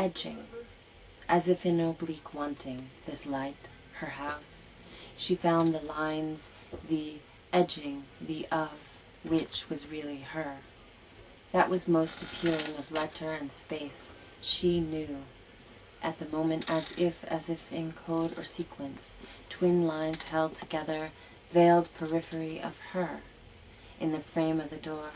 edging, as if in oblique wanting, this light, her house. She found the lines, the edging, the of, which was really her. That was most appealing of letter and space. She knew, at the moment, as if in code or sequence, twin lines held together, veiled periphery of her. In the frame of the door,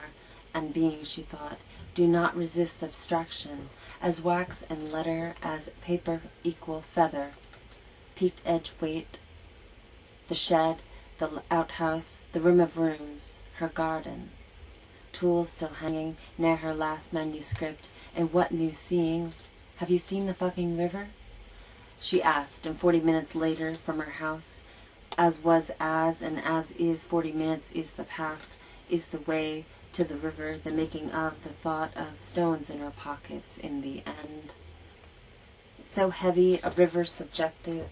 and being, she thought, do not resist abstraction, as wax and letter, as paper equal feather, peaked edge weight, the shed, the outhouse, the room of rooms, her garden. Tools still hanging, near her last manuscript, and what new seeing? Have you seen the fucking river? She asked, and 40 minutes later, from her house, as was and as is 40 minutes is the path, is the way to the river, the making of, the thought of, stones in her pockets in the end. So heavy a river subjective,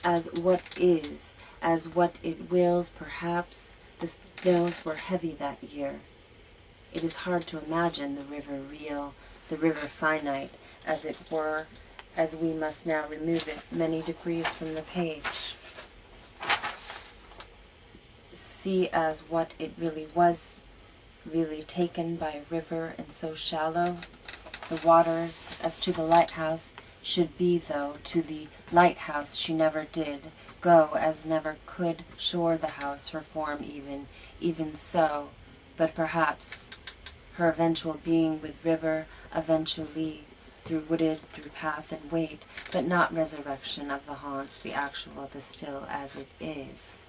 as what is, as what it wills, perhaps the snows were heavy that year. It is hard to imagine the river real, the river finite, as it were, as we must now remove it many degrees from the page. See as what it really was, really taken by a river and so shallow. The waters, as to the lighthouse, should be, though to the lighthouse she never did go, as never could shore the house, her form even so, but perhaps her eventual being with river, eventually, through wooded, through path and weight, but not resurrection of the haunts, the actual, the still as it is.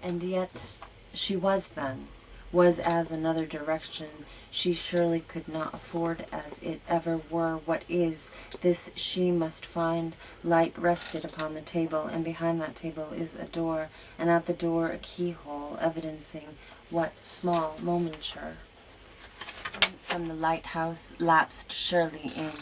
And yet she was then, was as another direction she surely could not afford as it ever were what is. This she must find. Light rested upon the table, and behind that table is a door, and at the door a keyhole, evidencing what small momenture. From the lighthouse, lapsed surely in.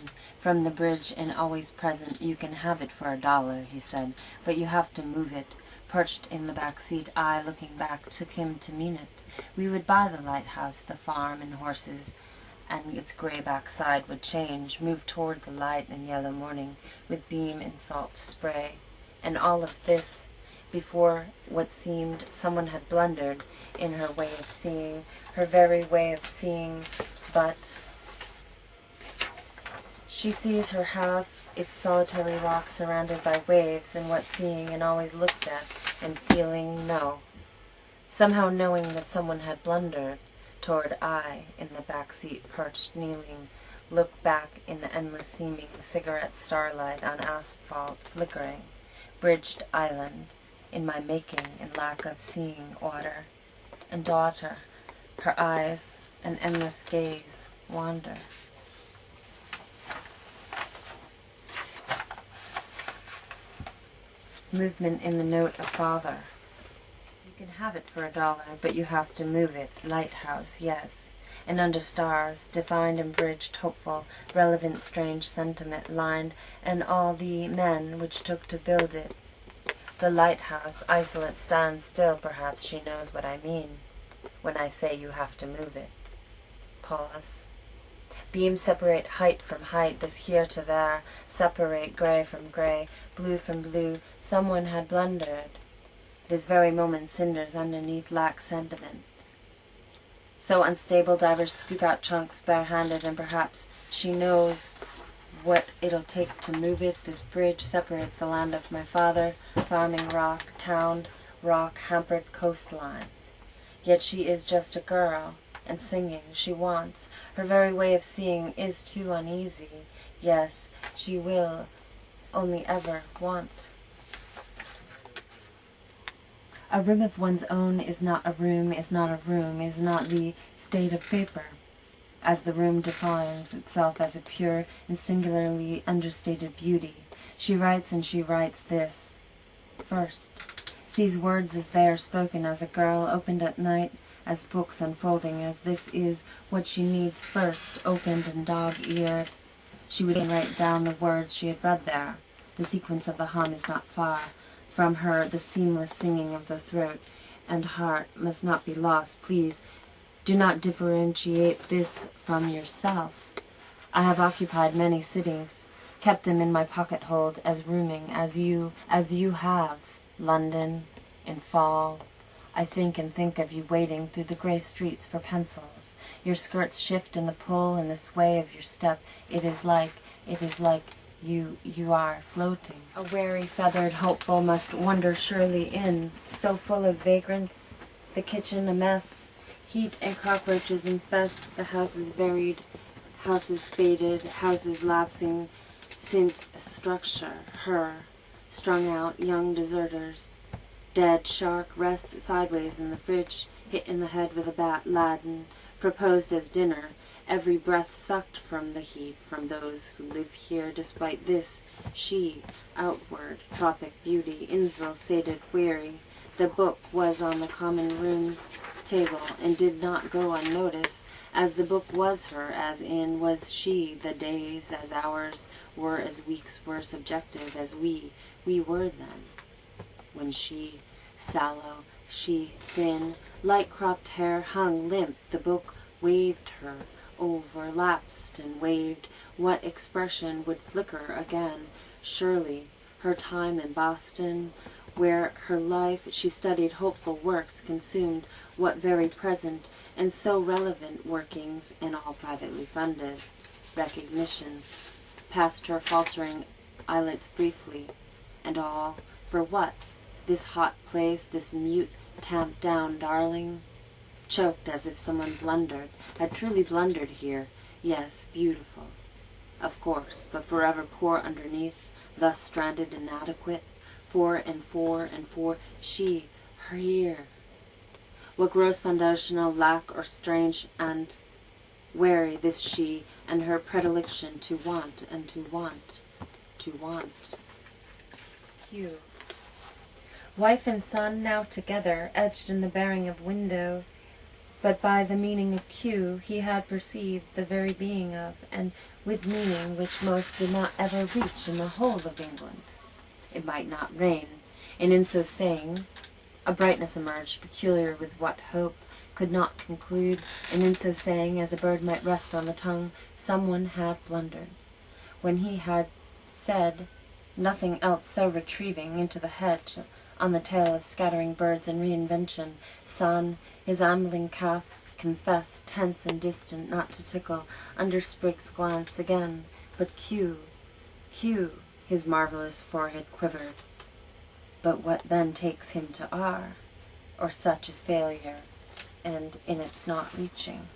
From the bridge and always present, you can have it for $1, he said, but you have to move it. Perched in the back seat, I, looking back, took him to mean it. We would buy the lighthouse, the farm and horses, and its grey backside would change, move toward the light and yellow morning, with beam and salt spray. And all of this, before what seemed someone had blundered in her way of seeing, her very way of seeing, but she sees her house, its solitary rock surrounded by waves, and what seeing and always looked at, and feeling no. Somehow knowing that someone had blundered, toward I, in the back seat perched, kneeling, look back in the endless seeming cigarette starlight on asphalt flickering, bridged island, in my making and lack of seeing order. And daughter, her eyes, an endless gaze, wander. Movement in the note of father. You can have it for $1, but you have to move it. Lighthouse, yes. And under stars, defined and bridged, hopeful, relevant, strange sentiment lined, and all the men which took to build it. The lighthouse, isolate, stands still, perhaps she knows what I mean, when I say you have to move it. Pause. Beams separate height from height, this here to there, separate grey from grey, blue from blue. Someone had blundered. This very moment cinders underneath lack sentiment. So unstable, divers scoop out chunks barehanded, and perhaps she knows what it'll take to move it. This bridge separates the land of my father, farming rock, towned rock, hampered coastline. Yet she is just a girl, and singing she wants. Her very way of seeing is too uneasy. Yes, she will only ever want. A room of one's own is not a room, is not a room, is not the state of paper, as the room defines itself as a pure and singularly understated beauty. She writes, and she writes this first, sees words as they are spoken, as a girl opened at night, as books unfolding, as this is what she needs first, opened and dog-eared. She would write down the words she had read there. The sequence of the hum is not far from her, the seamless singing of the throat and heart must not be lost. Please do not differentiate this from yourself. I have occupied many cities, kept them in my pocket hold as rooming as you have, London, in fall. I think and think of you waiting through the gray streets for pencils. Your skirts shift in the pull and the sway of your step. It is like you are floating. A wary, feathered hopeful must wander surely in, so full of vagrants, the kitchen a mess, heat and cockroaches infest, the houses varied, houses faded, houses lapsing since structure, her, strung out young deserters. Dead shark rests sideways in the fridge, hit in the head with a bat, laden, proposed as dinner, every breath sucked from the heat from those who live here. Despite this, she, outward, tropic beauty, insel, sated, weary. The book was on the common room table and did not go unnoticed, as the book was her, as in was she. The days as hours were, as weeks were, subjective as we were then. When she, sallow, she, thin, light-cropped hair hung limp, the book waved her, overlapsed and waved. What expression would flicker again? Surely her time in Boston, where her life she studied hopeful works, consumed what very present and so relevant workings, and all privately funded. Recognition passed her faltering eyelids briefly, and all for what? This hot place, this mute, tamped down darling, choked as if someone blundered, had truly blundered here. Yes, beautiful, of course, but forever poor underneath, thus stranded, inadequate, for, she, her here. What gross foundational lack or strange and wary this she, and her predilection to want and to want. Hugh. Wife and son now together, edged in the bearing of window, but by the meaning of Q he had perceived the very being of, and with meaning which most did not ever reach in the whole of England. It might not rain, and in so saying, a brightness emerged, peculiar with what hope could not conclude, and in so saying, as a bird might rest on the tongue, someone had blundered. When he had said nothing else, so retrieving into the hedge, on the tail of scattering birds and reinvention, son, his ambling calf, confessed, tense and distant, not to tickle, under Sprig's glance again, but Q, his marvelous forehead quivered. But what then takes him to R, or such is failure, and in its not reaching?